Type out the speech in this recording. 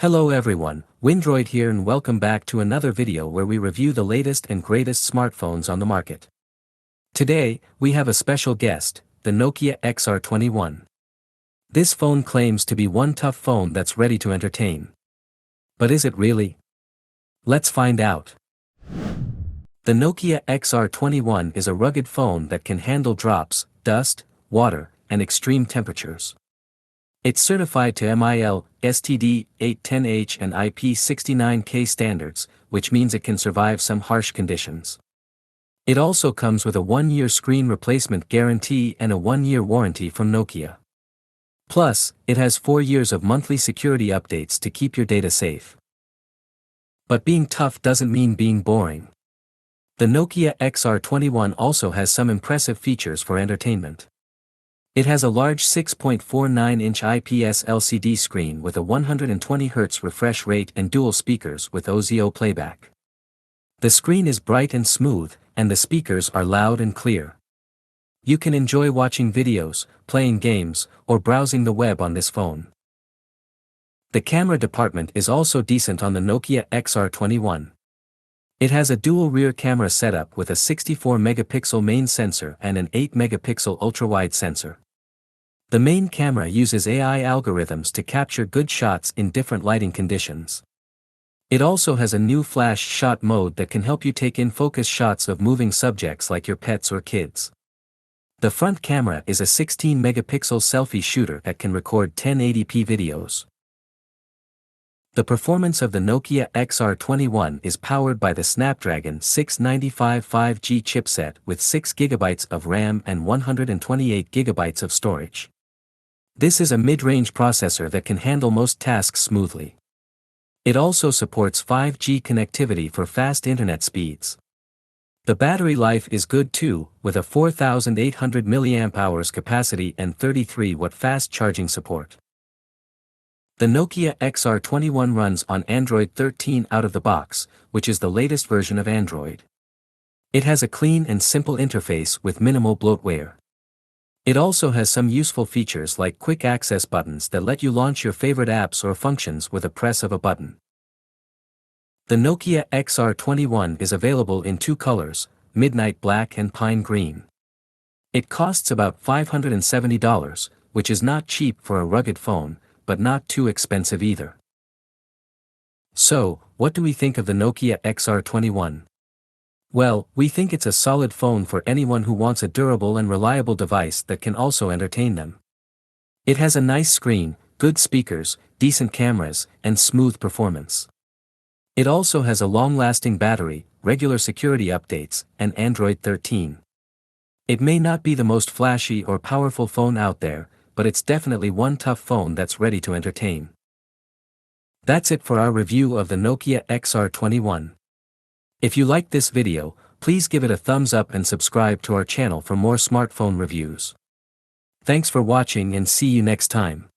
Hello everyone, Windroid here and welcome back to another video where we review the latest and greatest smartphones on the market. Today, we have a special guest, the Nokia XR21. This phone claims to be one tough phone that's ready to entertain. But is it really? Let's find out. The Nokia XR21 is a rugged phone that can handle drops, dust, water, and extreme temperatures. It's certified to MIL, STD, 810H and IP69K standards, which means it can survive some harsh conditions. It also comes with a 1-year screen replacement guarantee and a 1-year warranty from Nokia. Plus, it has 4 years of monthly security updates to keep your data safe. But being tough doesn't mean being boring. The Nokia XR21 also has some impressive features for entertainment. It has a large 6.49-inch IPS LCD screen with a 120Hz refresh rate and dual speakers with OZO playback. The screen is bright and smooth, and the speakers are loud and clear. You can enjoy watching videos, playing games, or browsing the web on this phone. The camera department is also decent on the Nokia XR21. It has a dual rear camera setup with a 64-megapixel main sensor and an 8-megapixel ultra-wide sensor. The main camera uses AI algorithms to capture good shots in different lighting conditions. It also has a new flash shot mode that can help you take in focus shots of moving subjects like your pets or kids. The front camera is a 16-megapixel selfie shooter that can record 1080p videos. The performance of the Nokia XR21 is powered by the Snapdragon 695 5G chipset with 6GB of RAM and 128GB of storage. This is a mid-range processor that can handle most tasks smoothly. It also supports 5G connectivity for fast internet speeds. The battery life is good too, with a 4,800 mAh capacity and 33W fast charging support. The Nokia XR21 runs on Android 13 out of the box, which is the latest version of Android. It has a clean and simple interface with minimal bloatware. It also has some useful features like quick access buttons that let you launch your favorite apps or functions with a press of a button. The Nokia XR21 is available in 2 colors, midnight black and pine green. It costs about $570, which is not cheap for a rugged phone, but not too expensive either. So, what do we think of the Nokia XR21? Well, we think it's a solid phone for anyone who wants a durable and reliable device that can also entertain them. It has a nice screen, good speakers, decent cameras, and smooth performance. It also has a long-lasting battery, regular security updates, and Android 13. It may not be the most flashy or powerful phone out there, but it's definitely one tough phone that's ready to entertain. That's it for our review of the Nokia XR21. If you liked this video, please give it a thumbs up and subscribe to our channel for more smartphone reviews. Thanks for watching and see you next time.